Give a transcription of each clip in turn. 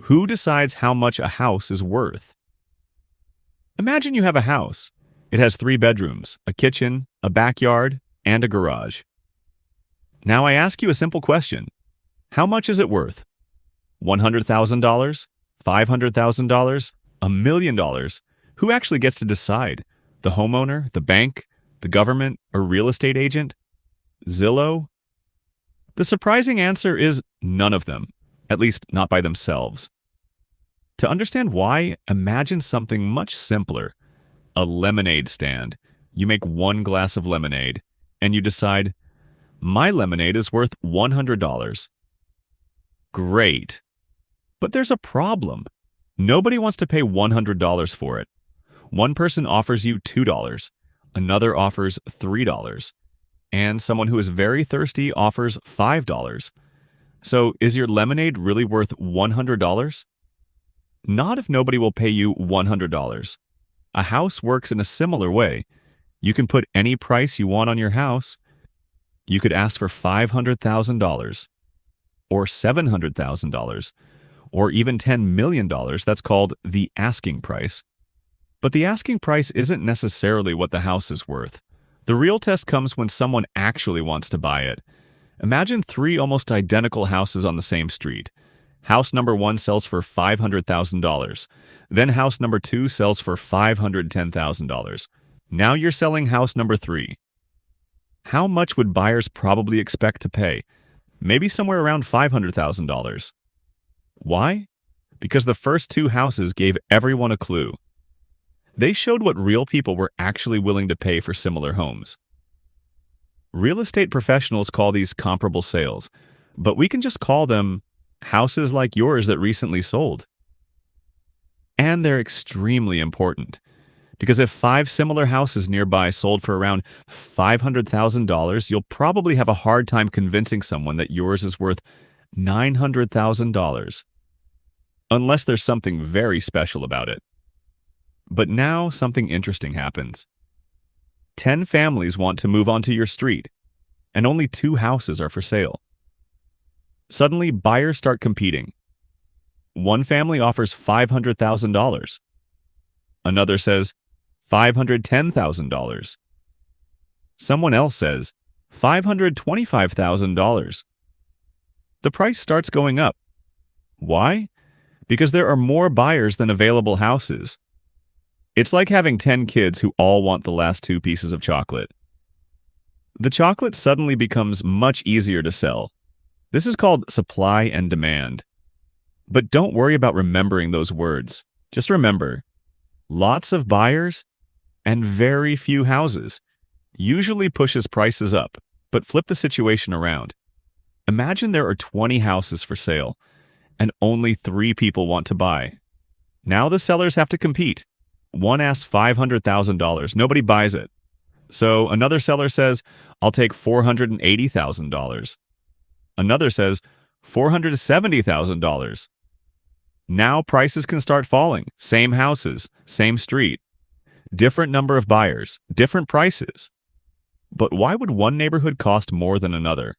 Who decides how much a house is worth? Imagine you have a house. It has 3 bedrooms, a kitchen, a backyard, and a garage. Now I ask you a simple question. How much is it worth? $100,000? $500,000? $1,000,000? Who actually gets to decide? The homeowner, the bank, the government, a real estate agent? Zillow? The surprising answer is none of them, at least not by themselves. To understand why, imagine something much simpler. A lemonade stand. You make 1 glass of lemonade, and you decide, my lemonade is worth $100. Great. But there's a problem. Nobody wants to pay $100 for it. One person offers you $2, another offers $3, and someone who is very thirsty offers $5. So is your lemonade really worth $100? Not if nobody will pay you $100. A house works in a similar way. You can put any price you want on your house. You could ask for $500,000 or $700,000 or even $10 million. That's called the asking price. But the asking price isn't necessarily what the house is worth. The real test comes when someone actually wants to buy it. Imagine 3 almost identical houses on the same street. House number 1 sells for $500,000. Then house number 2 sells for $510,000. Now you're selling house number 3. How much would buyers probably expect to pay? Maybe somewhere around $500,000. Why? Because the first 2 houses gave everyone a clue. They showed what real people were actually willing to pay for similar homes. Real estate professionals call these comparable sales, but we can just call them houses like yours that recently sold. And they're extremely important, because if 5 similar houses nearby sold for around $500,000, you'll probably have a hard time convincing someone that yours is worth $900,000. Unless there's something very special about it. But now something interesting happens. 10 families want to move onto your street, and only 2 houses are for sale. Suddenly, buyers start competing. One family offers $500,000. Another says $510,000. Someone else says $525,000. The price starts going up. Why? Because there are more buyers than available houses. It's like having 10 kids who all want the last 2 pieces of chocolate. The chocolate suddenly becomes much easier to sell. This is called supply and demand. But don't worry about remembering those words. Just remember, lots of buyers and very few houses usually pushes prices up, but flip the situation around. Imagine there are 20 houses for sale, and only 3 people want to buy. Now the sellers have to compete. One asks $500,000. Nobody buys it. So another seller says, I'll take $480,000. Another says $470,000. Now prices can start falling. Same houses, same street. Different number of buyers, different prices. But why would one neighborhood cost more than another?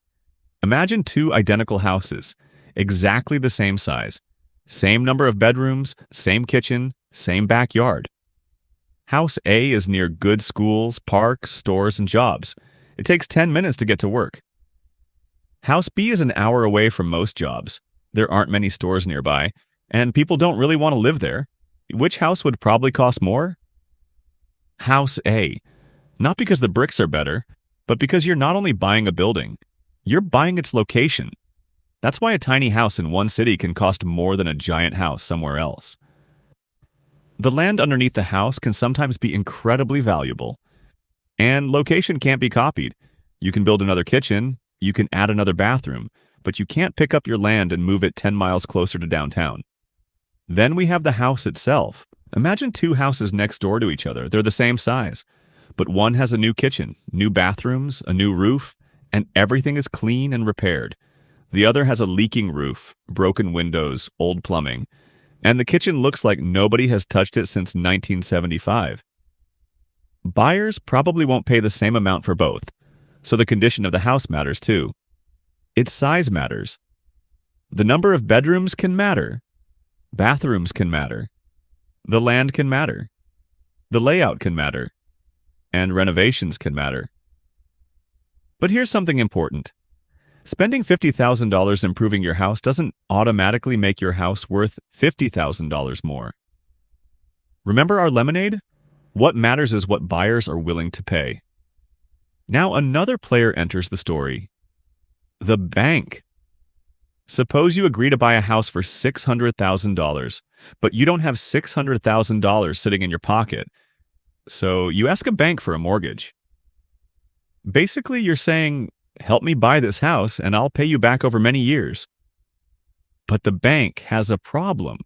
Imagine 2 identical houses, exactly the same size. Same number of bedrooms, same kitchen, same backyard. House A is near good schools, parks, stores, and jobs. It takes 10 minutes to get to work. House B is an hour away from most jobs. There aren't many stores nearby, and people don't really want to live there. Which house would probably cost more? House A. Not because the bricks are better, but because you're not only buying a building, you're buying its location. That's why a tiny house in one city can cost more than a giant house somewhere else. The land underneath the house can sometimes be incredibly valuable. And location can't be copied. You can build another kitchen, you can add another bathroom, but you can't pick up your land and move it 10 miles closer to downtown. Then we have the house itself. Imagine 2 houses next door to each other. They're the same size. But one has a new kitchen, new bathrooms, a new roof, and everything is clean and repaired. The other has a leaking roof, broken windows, old plumbing, and the kitchen looks like nobody has touched it since 1975. Buyers probably won't pay the same amount for both, so the condition of the house matters too. Its size matters. The number of bedrooms can matter. Bathrooms can matter. The land can matter. The layout can matter. And renovations can matter. But here's something important. Spending $50,000 improving your house doesn't automatically make your house worth $50,000 more. Remember our lemonade? What matters is what buyers are willing to pay. Now another player enters the story. The bank. Suppose you agree to buy a house for $600,000, but you don't have $600,000 sitting in your pocket. So you ask a bank for a mortgage. Basically, you're saying, help me buy this house and I'll pay you back over many years. But the bank has a problem.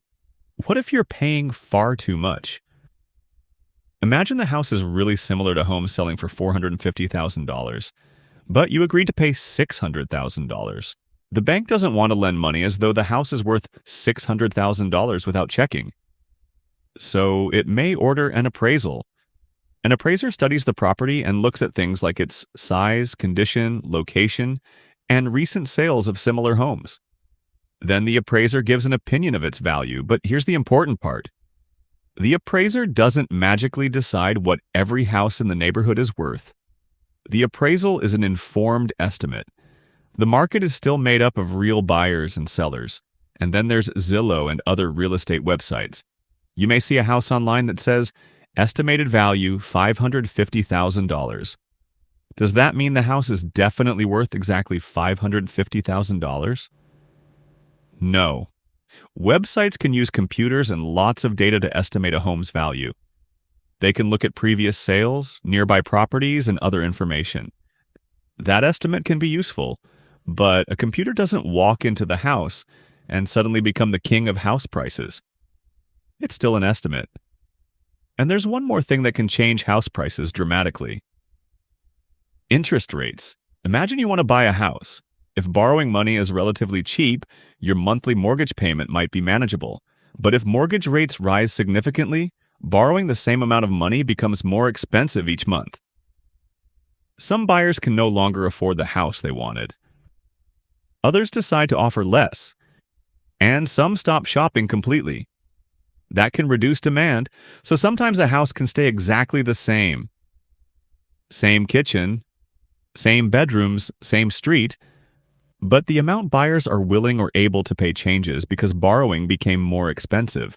What if you're paying far too much? Imagine the house is really similar to homes selling for $450,000, but you agreed to pay $600,000. The bank doesn't want to lend money as though the house is worth $600,000 without checking. So it may order an appraisal. An appraiser studies the property and looks at things like its size, condition, location, and recent sales of similar homes. Then the appraiser gives an opinion of its value, but here's the important part. The appraiser doesn't magically decide what every house in the neighborhood is worth. The appraisal is an informed estimate. The market is still made up of real buyers and sellers, and then there's Zillow and other real estate websites. You may see a house online that says, estimated value $550,000. Does that mean the house is definitely worth exactly $550,000? No. Websites can use computers and lots of data to estimate a home's value. They can look at previous sales, nearby properties, and other information. That estimate can be useful, but a computer doesn't walk into the house and suddenly become the king of house prices. It's still an estimate. And there's one more thing that can change house prices dramatically. Interest rates. Imagine you want to buy a house. If borrowing money is relatively cheap, your monthly mortgage payment might be manageable. But if mortgage rates rise significantly, borrowing the same amount of money becomes more expensive each month. Some buyers can no longer afford the house they wanted. Others decide to offer less. And some stop shopping completely. That can reduce demand, so sometimes a house can stay exactly the same. Same kitchen, same bedrooms, same street, but the amount buyers are willing or able to pay changes because borrowing became more expensive.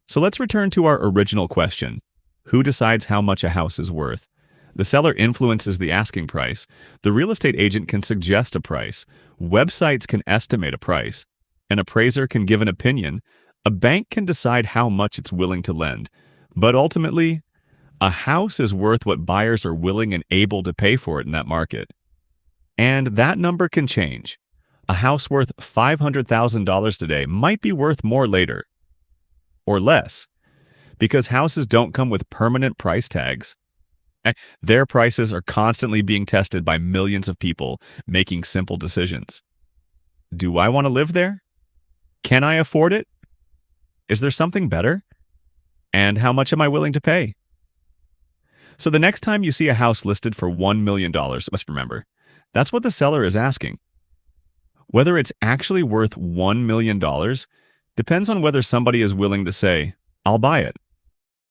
So let's return to our original question. Who decides how much a house is worth? The seller influences the asking price. The real estate agent can suggest a price. Websites can estimate a price. An appraiser can give an opinion. A bank can decide how much it's willing to lend. But ultimately, a house is worth what buyers are willing and able to pay for it in that market. And that number can change. A house worth $500,000 today might be worth more later. Or less. Because houses don't come with permanent price tags. Their prices are constantly being tested by millions of people making simple decisions. Do I want to live there? Can I afford it? Is there something better? And how much am I willing to pay? So the next time you see a house listed for $1 million, must remember, that's what the seller is asking. Whether it's actually worth $1 million depends on whether somebody is willing to say, I'll buy it.